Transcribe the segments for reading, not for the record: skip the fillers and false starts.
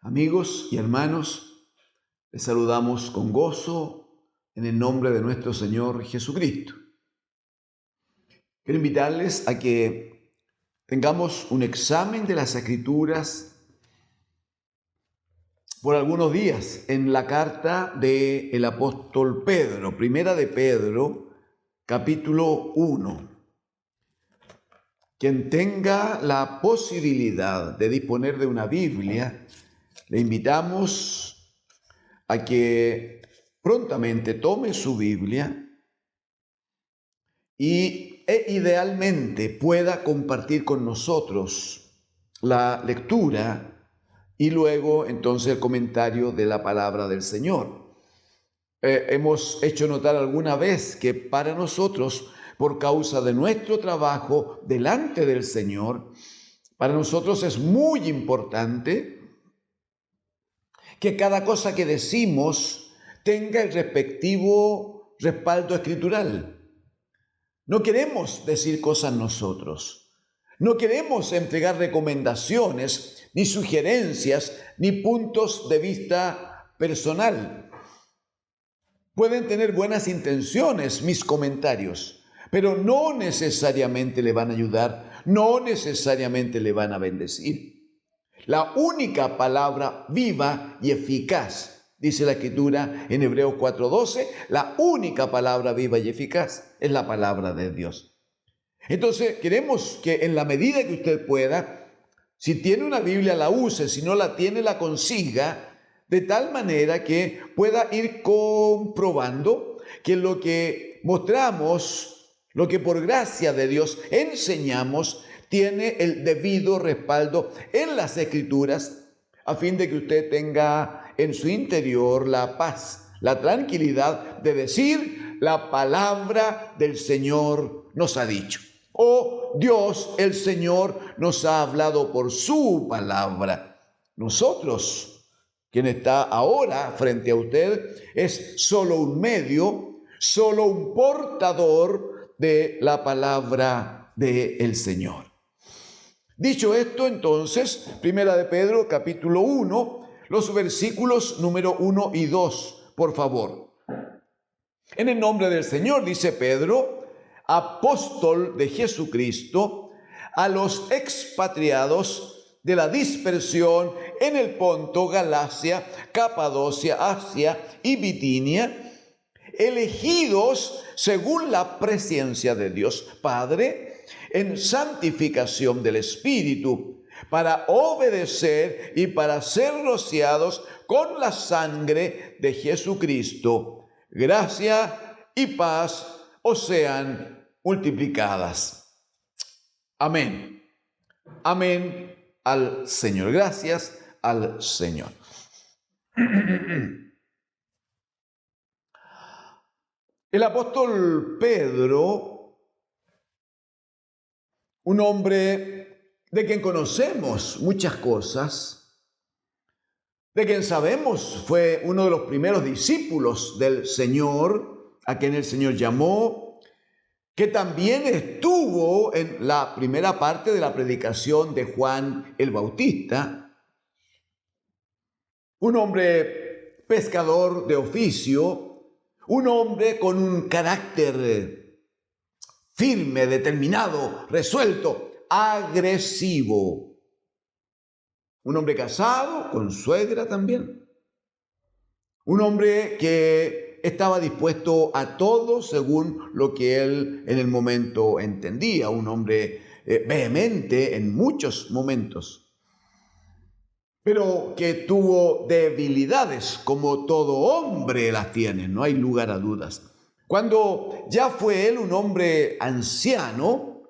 Amigos y hermanos, les saludamos con gozo en el nombre de nuestro Señor Jesucristo. Quiero invitarles a que tengamos un examen de las Escrituras por algunos días en la carta del apóstol Pedro, primera de Pedro, capítulo 1. Quien tenga la posibilidad de disponer de una Biblia, le invitamos a que prontamente tome su Biblia e idealmente pueda compartir con nosotros la lectura y luego entonces el comentario de la palabra del Señor. Hemos hecho notar alguna vez que para nosotros, por causa de nuestro trabajo delante del Señor, para nosotros es muy importante que cada cosa que decimos tenga el respectivo respaldo escritural. No queremos decir cosas nosotros. No queremos entregar recomendaciones, ni sugerencias, ni puntos de vista personal. Pueden tener buenas intenciones mis comentarios, pero no necesariamente le van a ayudar, no necesariamente le van a bendecir. La única palabra viva y eficaz, dice la Escritura en Hebreos 4:12, la única palabra viva y eficaz es la palabra de Dios. Entonces, queremos que en la medida que usted pueda, si tiene una Biblia, la use, si no la tiene, la consiga, de tal manera que pueda ir comprobando que lo que mostramos, lo que por gracia de Dios enseñamos, tiene el debido respaldo en las Escrituras, a fin de que usted tenga en su interior la paz, la tranquilidad de decir: la palabra del Señor nos ha dicho. O Dios, el Señor, nos ha hablado por su palabra. Nosotros, quien está ahora frente a usted, es solo un medio, solo un portador de la palabra del Señor. Dicho esto, entonces, primera de Pedro, capítulo 1, los versículos número 1 y 2, por favor. En el nombre del Señor, dice Pedro, apóstol de Jesucristo, a los expatriados de la dispersión en el Ponto, Galacia, Capadocia, Asia y Bitinia, elegidos según la presencia de Dios Padre, en santificación del Espíritu, para obedecer y para ser rociados con la sangre de Jesucristo. Gracia y paz os sean multiplicadas. Amén. Amén al Señor. Gracias al Señor. El apóstol Pedro, un hombre de quien conocemos muchas cosas, de quien sabemos fue uno de los primeros discípulos del Señor, a quien el Señor llamó, que también estuvo en la primera parte de la predicación de Juan el Bautista, un hombre pescador de oficio, un hombre con un carácter firme, determinado, resuelto, agresivo. Un hombre casado, con suegra también. Un hombre que estaba dispuesto a todo según lo que él en el momento entendía. Un hombre vehemente en muchos momentos, pero que tuvo debilidades, como todo hombre las tiene, no hay lugar a dudas. Cuando ya fue él un hombre anciano,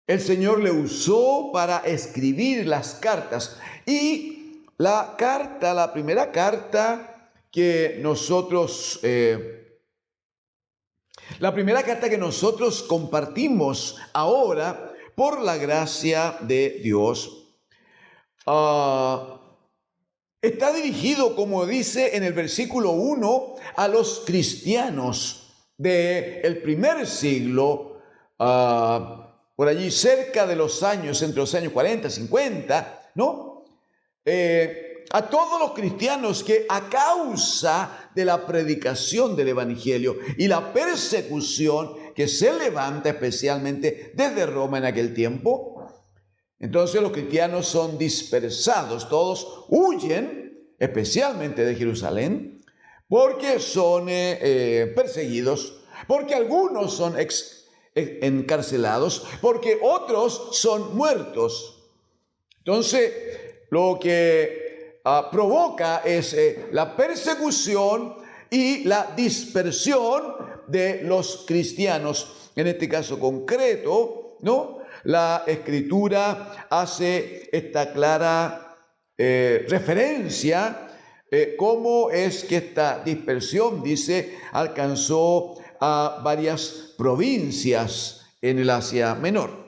el Señor le usó para escribir las cartas. Y la primera carta que nosotros compartimos ahora, por la gracia de Dios, está dirigido, como dice en el versículo 1, a los cristianos del primer siglo, por allí cerca de los años, entre los años 40 y 50, ¿no? a todos los cristianos que a causa de la predicación del Evangelio y la persecución que se levanta especialmente desde Roma en aquel tiempo, entonces los cristianos son dispersados, todos huyen, especialmente de Jerusalén, porque son perseguidos, porque algunos son encarcelados, porque otros son muertos. Entonces, lo que provoca es la persecución y la dispersión de los cristianos. En este caso concreto, ¿no? La Escritura hace esta clara referencia cómo es que esta dispersión, dice, alcanzó a varias provincias en el Asia Menor.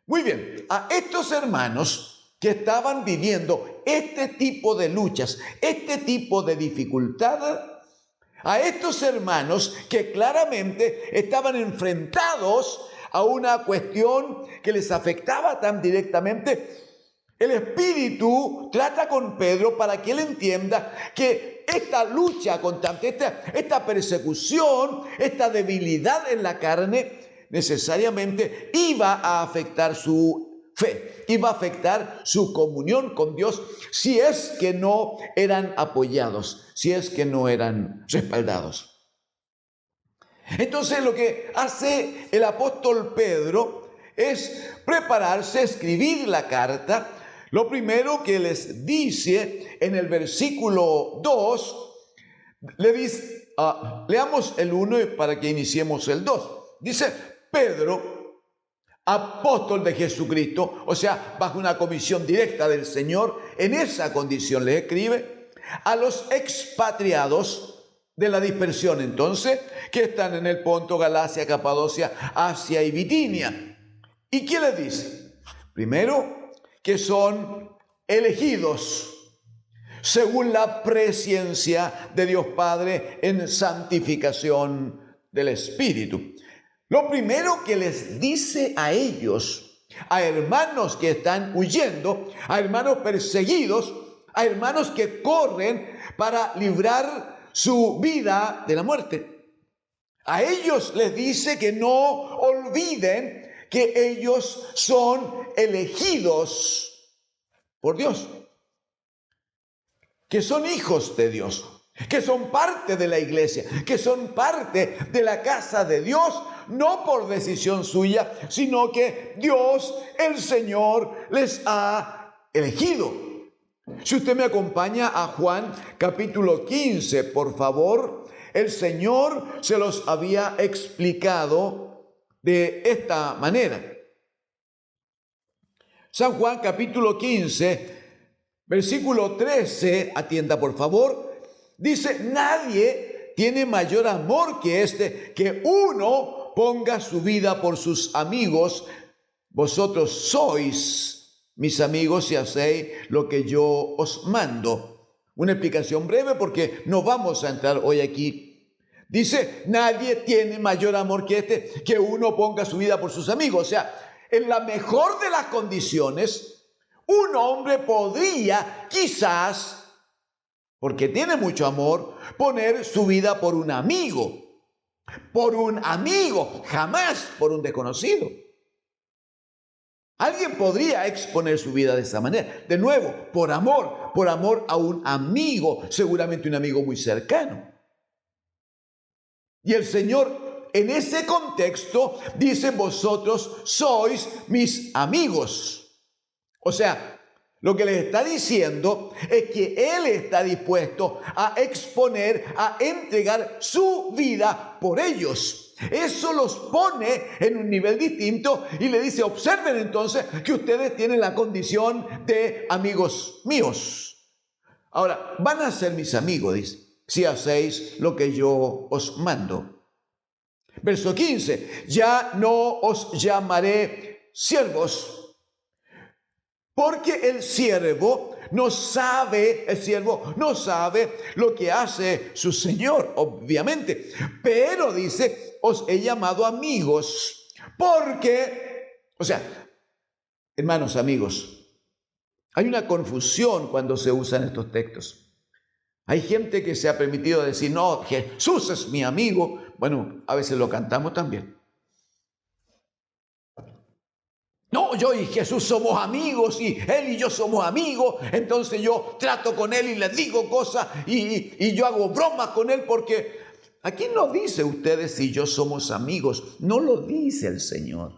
Muy bien, a estos hermanos que estaban viviendo este tipo de luchas, este tipo de dificultad, a estos hermanos que claramente estaban enfrentados a una cuestión que les afectaba tan directamente, el Espíritu trata con Pedro para que él entienda que esta lucha constante, esta persecución, esta debilidad en la carne, necesariamente iba a afectar su fe, iba a afectar su comunión con Dios si es que no eran apoyados, si es que no eran respaldados. Entonces lo que hace el apóstol Pedro es prepararse a escribir la carta. Lo primero que les dice en el versículo 2, le dice, leamos el 1 para que iniciemos el 2. Dice, Pedro, apóstol de Jesucristo, o sea, bajo una comisión directa del Señor, en esa condición le escribe a los expatriados de la dispersión, entonces, que están en el Ponto, Galacia, Capadocia, Asia y Bitinia. ¿Y qué les dice? Primero, que son elegidos según la presciencia de Dios Padre en santificación del Espíritu. Lo primero que les dice a ellos, a hermanos que están huyendo, a hermanos perseguidos, a hermanos que corren para librar su vida de la muerte, a ellos les dice que no olviden que ellos son elegidos por Dios, que son hijos de Dios, que son parte de la iglesia, que son parte de la casa de Dios, no por decisión suya, sino que Dios, el Señor, les ha elegido. Si usted me acompaña a Juan capítulo 15, por favor, el Señor se los había explicado de esta manera. San Juan capítulo 15, versículo 13, atienda por favor, dice, nadie tiene mayor amor que este, que uno ponga su vida por sus amigos. Vosotros sois mis amigos si hacéis lo que yo os mando. Una explicación breve porque no vamos a entrar hoy aquí. Dice, nadie tiene mayor amor que este, que uno ponga su vida por sus amigos. O sea, en la mejor de las condiciones, un hombre podría quizás, porque tiene mucho amor, poner su vida por un amigo. Por un amigo, jamás por un desconocido. Alguien podría exponer su vida de esa manera. De nuevo, por amor a un amigo, seguramente un amigo muy cercano. Y el Señor, en ese contexto, dice, vosotros sois mis amigos. O sea, lo que les está diciendo es que Él está dispuesto a exponer, a entregar su vida por ellos. Eso los pone en un nivel distinto y le dice, observen entonces que ustedes tienen la condición de amigos míos. Ahora, van a ser mis amigos, dice, si hacéis lo que yo os mando. Verso 15, ya no os llamaré siervos, porque el siervo no sabe lo que hace su Señor, obviamente. Pero dice, os he llamado amigos, porque, o sea, hermanos amigos, Hay una confusión cuando se usan estos textos. Hay gente que se ha permitido decir, no, Jesús es mi amigo. Bueno, a veces lo cantamos también. No, yo y Jesús somos amigos y Él y yo somos amigos, entonces yo trato con Él y le digo cosas y yo hago bromas con Él porque aquí no dice ustedes y yo somos amigos, no lo dice el Señor.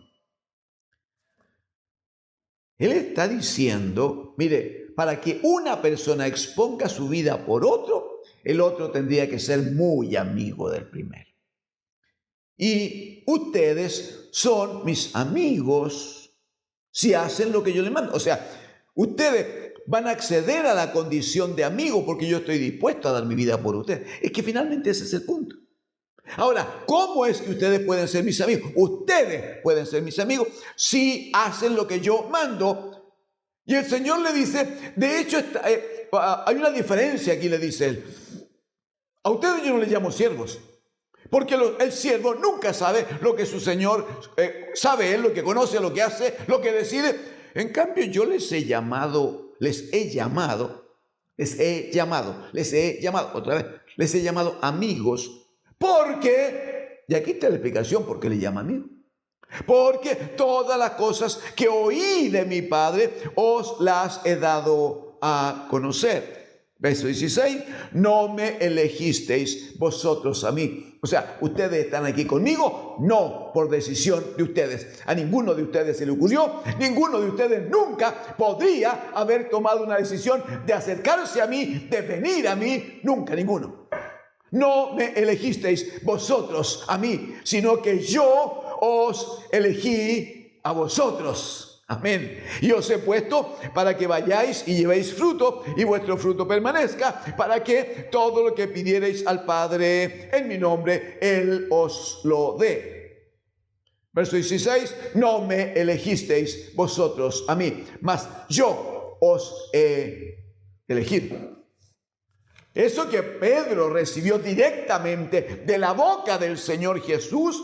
Él está diciendo, mire, para que una persona exponga su vida por otro, el otro tendría que ser muy amigo del primero. Y ustedes son mis amigos si hacen lo que yo les mando. O sea, ustedes van a acceder a la condición de amigo porque yo estoy dispuesto a dar mi vida por ustedes. Es que finalmente ese es el punto. Ahora, ¿cómo es que ustedes pueden ser mis amigos? Ustedes pueden ser mis amigos si hacen lo que yo mando. Y el Señor le dice, de hecho, hay una diferencia aquí, le dice Él. A ustedes yo no les llamo siervos. Porque el siervo nunca sabe lo que su Señor sabe Él, lo que conoce, lo que hace, lo que decide. En cambio, yo les he llamado, amigos, porque, y aquí está la explicación por qué le llama amigo. Porque todas las cosas que oí de mi Padre os las he dado a conocer. Verso 16, no me elegisteis vosotros a mí. O sea, ¿ustedes están aquí conmigo? No, por decisión de ustedes. A ninguno de ustedes se le ocurrió. Ninguno de ustedes nunca podría haber tomado una decisión de acercarse a mí, de venir a mí. Nunca, ninguno. No me elegisteis vosotros a mí, sino que yo os elegí a vosotros. Amén. Y os he puesto para que vayáis y llevéis fruto y vuestro fruto permanezca, para que todo lo que pidierais al Padre en mi nombre, Él os lo dé. Verso 16, no me elegisteis vosotros a mí, mas yo os he elegido. Eso que Pedro recibió directamente de la boca del Señor Jesús,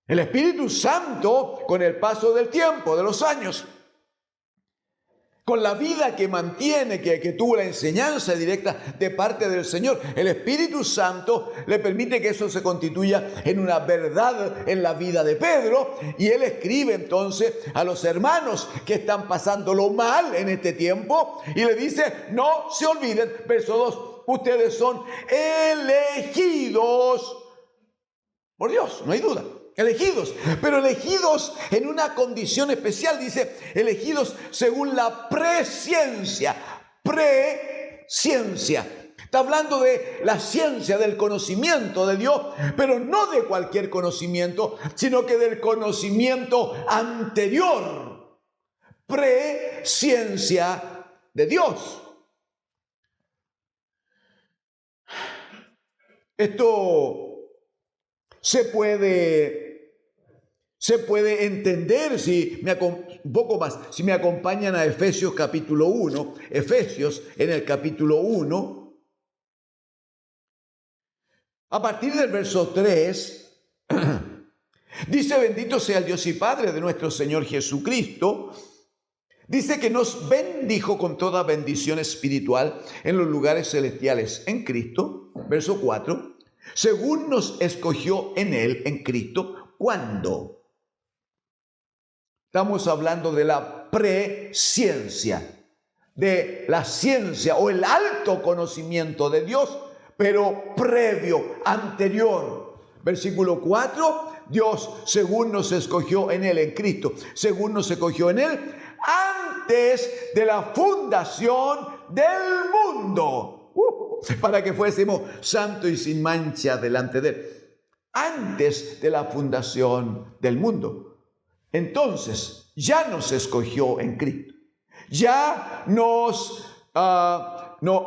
el Espíritu Santo, con el paso del tiempo, de los años, con la vida que mantiene, que tuvo la enseñanza directa de parte del Señor, el Espíritu Santo le permite que eso se constituya en una verdad en la vida de Pedro, y él escribe entonces a los hermanos que están pasándolo mal en este tiempo, y le dice, no se olviden, verso 2, ustedes son elegidos por Dios, no hay duda. Elegidos, pero elegidos en una condición especial, dice, elegidos según la presciencia. Está hablando de la ciencia del conocimiento de Dios, pero no de cualquier conocimiento, sino que del conocimiento anterior. Presciencia de Dios. Esto se puede entender un poco más, si me acompañan a Efesios capítulo 1, Efesios en el capítulo 1, a partir del verso 3, dice, bendito sea el Dios y Padre de nuestro Señor Jesucristo, dice que nos bendijo con toda bendición espiritual en los lugares celestiales en Cristo, verso 4, según nos escogió en Él, en Cristo, ¿cuándo? Estamos hablando de la presciencia, de la ciencia o el alto conocimiento de Dios, pero previo, anterior. Versículo 4, Dios según nos escogió en Él, en Cristo, según nos escogió en Él, antes de la fundación del mundo, para que fuésemos santos y sin mancha delante de Él. Antes de la fundación del mundo. Entonces, ya nos escogió en Cristo. Ya nos,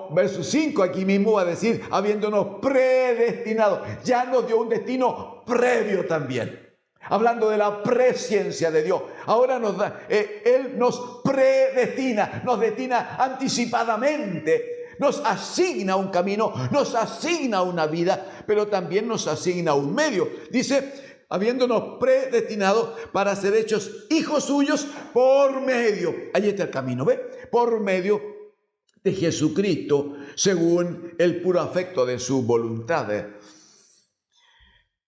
verso 5 aquí mismo va a decir, habiéndonos predestinado. Ya nos dio un destino previo también. Hablando de la presciencia de Dios. Ahora Él nos predestina, nos destina anticipadamente. Nos asigna un camino, nos asigna una vida, pero también nos asigna un medio. Dice, habiéndonos predestinado para ser hechos hijos suyos por medio, ahí está el camino, ¿ve? Por medio de Jesucristo, según el puro afecto de su voluntad.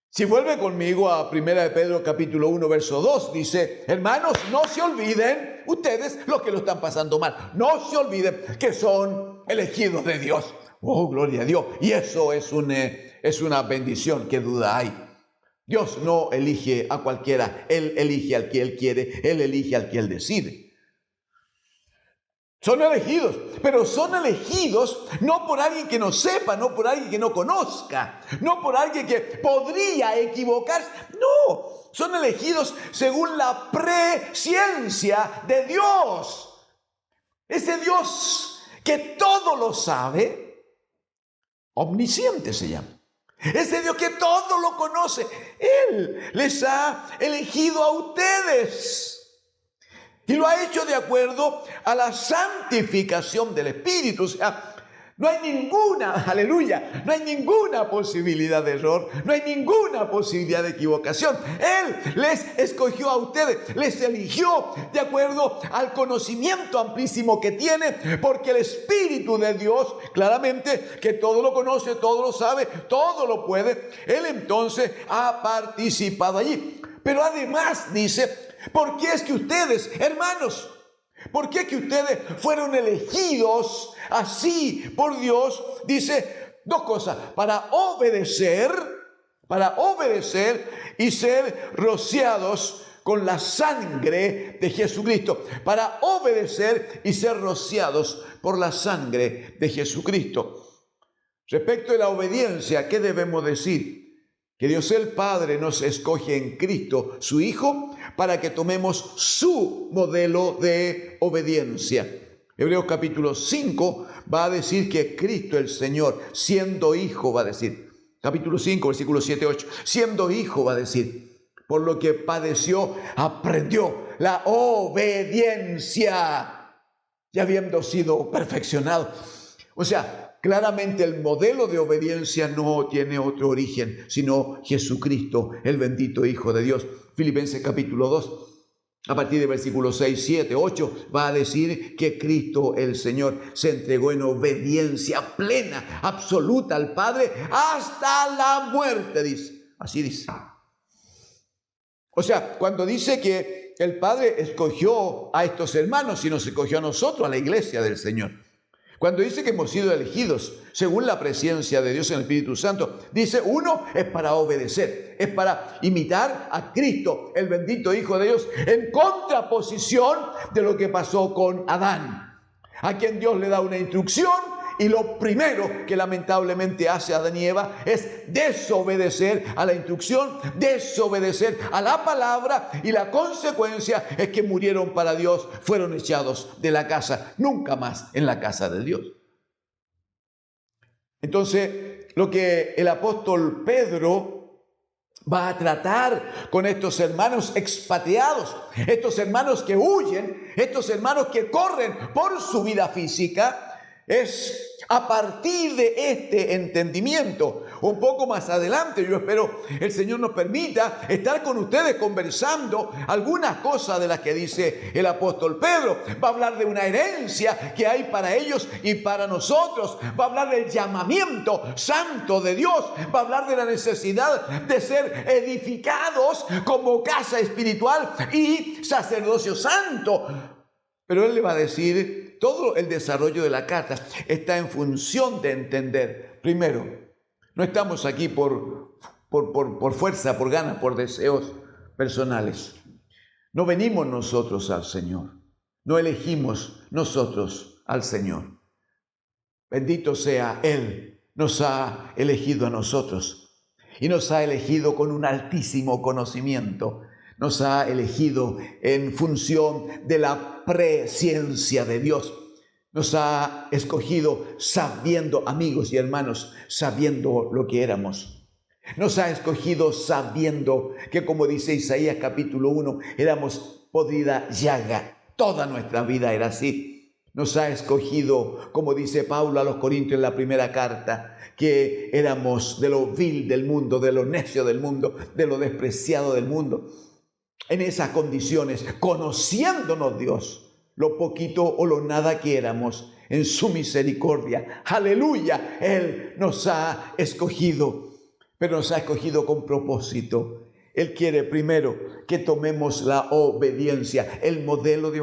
Si vuelve conmigo a 1 de Pedro capítulo 1, verso 2, dice: hermanos, no se olviden, ustedes los que lo están pasando mal, no se olviden que son elegidos de Dios. Oh, gloria a Dios. Y eso es una bendición, qué duda hay. Dios no elige a cualquiera, Él elige al que Él quiere, Él elige al que Él decide. Son elegidos, pero son elegidos no por alguien que no sepa, no por alguien que no conozca, no por alguien que podría equivocarse. No, son elegidos según la presciencia de Dios. Ese Dios que todo lo sabe, omnisciente se llama. Ese Dios que todo lo conoce, Él les ha elegido a ustedes. Y lo ha hecho de acuerdo a la santificación del Espíritu. O sea, no hay ninguna, aleluya, no hay ninguna posibilidad de error, no hay ninguna posibilidad de equivocación. Él les escogió a ustedes, les eligió de acuerdo al conocimiento amplísimo que tiene, porque el Espíritu de Dios, claramente, que todo lo conoce, todo lo sabe, todo lo puede, Él entonces ha participado allí. Pero además dice: ¿por qué es que ustedes, hermanos, por qué que ustedes fueron elegidos así por Dios? Dice dos cosas: para obedecer y ser rociados con la sangre de Jesucristo. Para obedecer y ser rociados por la sangre de Jesucristo. Respecto de la obediencia, ¿qué debemos decir? Que Dios el Padre nos escoge en Cristo, su Hijo, para que tomemos su modelo de obediencia. Hebreos capítulo 5 va a decir que Cristo el Señor, siendo Hijo, va a decir, capítulo 5, versículo 7, 8, siendo Hijo, va a decir, por lo que padeció, aprendió la obediencia, ya habiendo sido perfeccionado. O sea, claramente el modelo de obediencia no tiene otro origen, sino Jesucristo, el bendito Hijo de Dios. Filipenses capítulo 2, a partir de versículos 6, 7, 8, va a decir que Cristo el Señor se entregó en obediencia plena, absoluta al Padre, hasta la muerte, dice. Así dice. O sea, cuando dice que el Padre escogió a estos hermanos y nos escogió a nosotros, a la iglesia del Señor. Cuando dice que hemos sido elegidos según la presencia de Dios en el Espíritu Santo, dice, uno, es para obedecer, es para imitar a Cristo, el bendito Hijo de Dios, en contraposición de lo que pasó con Adán, a quien Dios le da una instrucción, y lo primero que lamentablemente hace Adán y Eva es desobedecer a la instrucción, desobedecer a la palabra, y la consecuencia es que murieron para Dios, fueron echados de la casa, nunca más en la casa de Dios. Entonces, lo que el apóstol Pedro va a tratar con estos hermanos expatriados, estos hermanos que huyen, estos hermanos que corren por su vida física, es a partir de este entendimiento. Un poco más adelante, yo espero el Señor nos permita estar con ustedes conversando algunas cosas de las que dice el apóstol Pedro. Va a hablar de una herencia que hay para ellos y para nosotros. Va a hablar del llamamiento santo de Dios. Va a hablar de la necesidad de ser edificados como casa espiritual y sacerdocio santo. Pero él le va a decir, todo el desarrollo de la carta está en función de entender. Primero, no estamos aquí por fuerza, por ganas, por deseos personales. No venimos nosotros al Señor. No elegimos nosotros al Señor. Bendito sea Él. Nos ha elegido a nosotros. Y nos ha elegido con un altísimo conocimiento. Nos ha elegido en función de la presciencia de Dios. Nos ha escogido sabiendo, amigos y hermanos, sabiendo lo que éramos. Nos ha escogido sabiendo que, como dice Isaías capítulo 1, éramos podrida llaga. Toda nuestra vida era así. Nos ha escogido, como dice Pablo a los Corintios en la primera carta, que éramos de lo vil del mundo, de lo necio del mundo, de lo despreciado del mundo. En esas condiciones, conociéndonos Dios, lo poquito o lo nada que éramos, en su misericordia, aleluya, Él nos ha escogido, pero nos ha escogido con propósito. Él quiere primero que tomemos la obediencia, el modelo de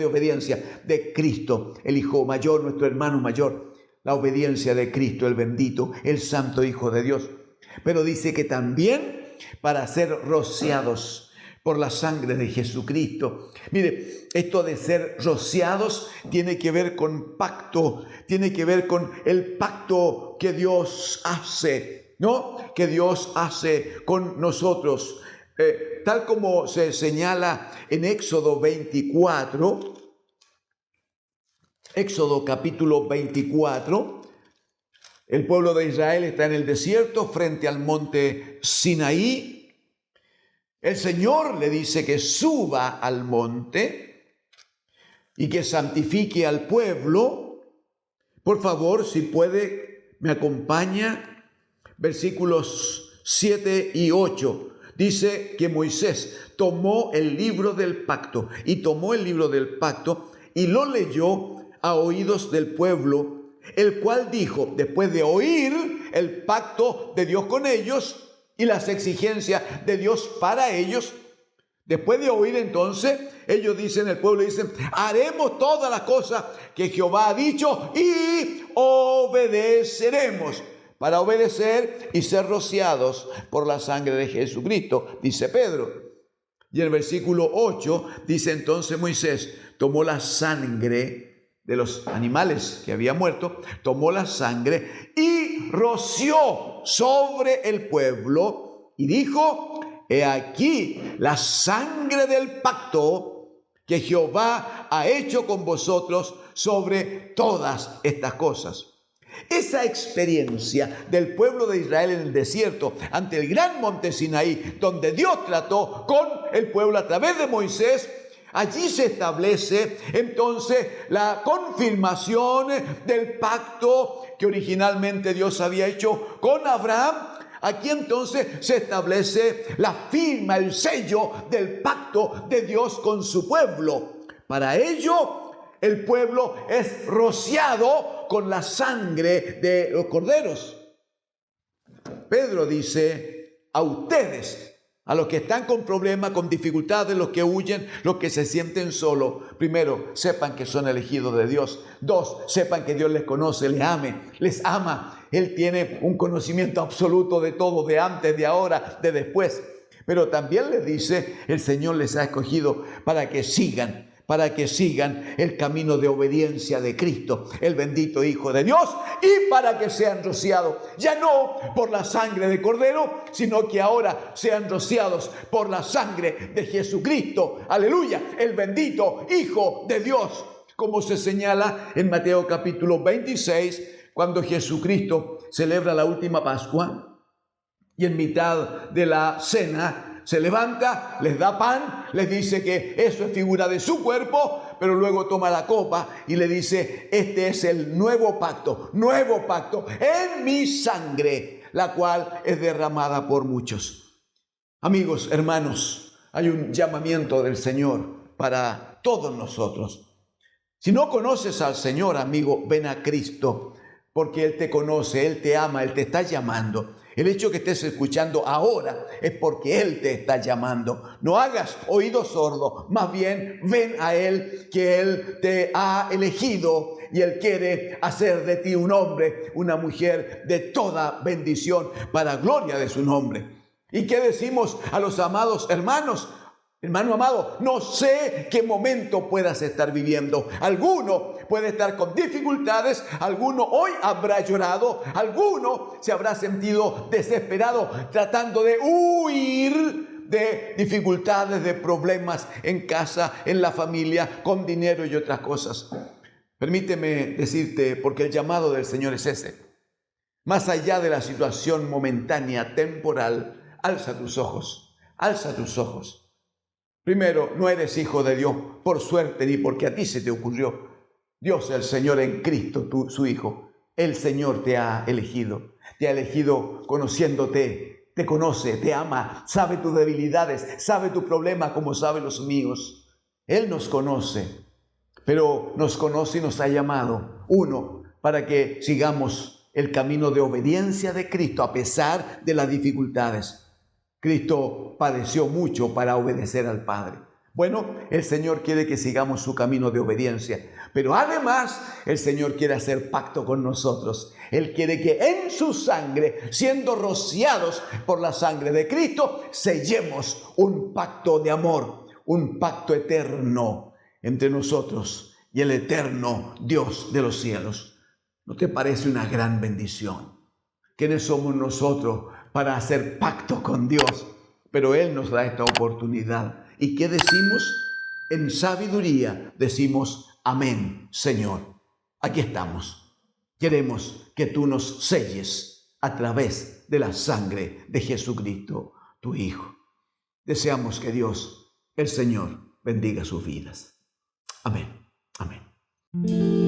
obediencia de Cristo, el Hijo mayor, nuestro hermano mayor, la obediencia de Cristo, el bendito, el santo Hijo de Dios. Pero dice que también para ser rociados por la sangre de Jesucristo. Mire, esto de ser rociados tiene que ver con pacto, tiene que ver con el pacto que Dios hace, ¿no? Que Dios hace con nosotros. Tal como se señala en Éxodo 24, Éxodo capítulo 24, el pueblo de Israel está en el desierto frente al monte Sinaí. El Señor le dice que suba al monte y que santifique al pueblo. Por favor, si puede, me acompaña. Versículos 7 y 8. Dice que Moisés tomó el libro del pacto y lo leyó a oídos del pueblo, el cual dijo, después de oír el pacto de Dios con ellos y las exigencias de Dios para ellos, después de oír entonces, ellos dicen, el pueblo dice, haremos todas las cosas que Jehová ha dicho y obedeceremos. Para obedecer y ser rociados por la sangre de Jesucristo, dice Pedro. Y en el versículo 8 dice entonces Moisés tomó la sangre de los animales que había muerto, tomó la sangre y roció sobre el pueblo y dijo, he aquí la sangre del pacto que Jehová ha hecho con vosotros sobre todas estas cosas. Esa experiencia del pueblo de Israel en el desierto ante el gran monte Sinaí, donde Dios trató con el pueblo a través de Moisés, allí se establece entonces la confirmación del pacto que originalmente Dios había hecho con Abraham. Aquí entonces se establece la firma, el sello del pacto de Dios con su pueblo. Para ello, el pueblo es rociado con la sangre de los corderos. Pedro dice a ustedes, a los que están con problemas, con dificultades, los que huyen, los que se sienten solos, primero, sepan que son elegidos de Dios. Dos, sepan que Dios les conoce, les ama. Él tiene un conocimiento absoluto de todo, de antes, de ahora, de después. Pero también les dice, el Señor les ha escogido para que sigan el camino de obediencia de Cristo, el bendito Hijo de Dios, y para que sean rociados, ya no por la sangre de Cordero, sino que ahora sean rociados por la sangre de Jesucristo, aleluya, el bendito Hijo de Dios, como se señala en Mateo capítulo 26, cuando Jesucristo celebra la última Pascua, y en mitad de la cena, se levanta, les da pan, les dice que eso es figura de su cuerpo, pero luego toma la copa y le dice, este es el nuevo pacto en mi sangre, la cual es derramada por muchos. Amigos, hermanos, hay un llamamiento del Señor para todos nosotros. Si no conoces al Señor, amigo, ven a Cristo, porque Él te conoce, Él te ama, Él te está llamando. El hecho que estés escuchando ahora es porque Él te está llamando. No hagas oído sordo, más bien ven a Él, que Él te ha elegido y Él quiere hacer de ti un hombre, una mujer de toda bendición para gloria de su nombre. ¿Y qué decimos a los amados hermanos? Hermano amado, no sé qué momento puedas estar viviendo. Alguno puede estar con dificultades, alguno hoy habrá llorado, alguno se habrá sentido desesperado tratando de huir de dificultades, de problemas en casa, en la familia, con dinero y otras cosas. Permíteme decirte, porque el llamado del Señor es ese. Más allá de la situación momentánea, temporal, alza tus ojos, alza tus ojos. Primero, no eres hijo de Dios por suerte ni porque a ti se te ocurrió. Dios, el Señor en Cristo, su Hijo. El Señor te ha elegido conociéndote, te conoce, te ama, sabe tus debilidades, sabe tu problema como sabe los míos. Él nos conoce, pero nos conoce y nos ha llamado, uno, para que sigamos el camino de obediencia de Cristo a pesar de las dificultades. Cristo padeció mucho para obedecer al Padre. Bueno, el Señor quiere que sigamos su camino de obediencia, pero además el Señor quiere hacer pacto con nosotros. Él quiere que en su sangre, siendo rociados por la sangre de Cristo, sellemos un pacto de amor, un pacto eterno entre nosotros y el eterno Dios de los cielos. ¿No te parece una gran bendición? ¿Quiénes somos nosotros para hacer pacto con Dios? Pero Él nos da esta oportunidad. ¿Y qué decimos? En sabiduría decimos, amén, Señor. Aquí estamos. Queremos que tú nos selles a través de la sangre de Jesucristo, tu Hijo. Deseamos que Dios, el Señor, bendiga sus vidas. Amén. Amén.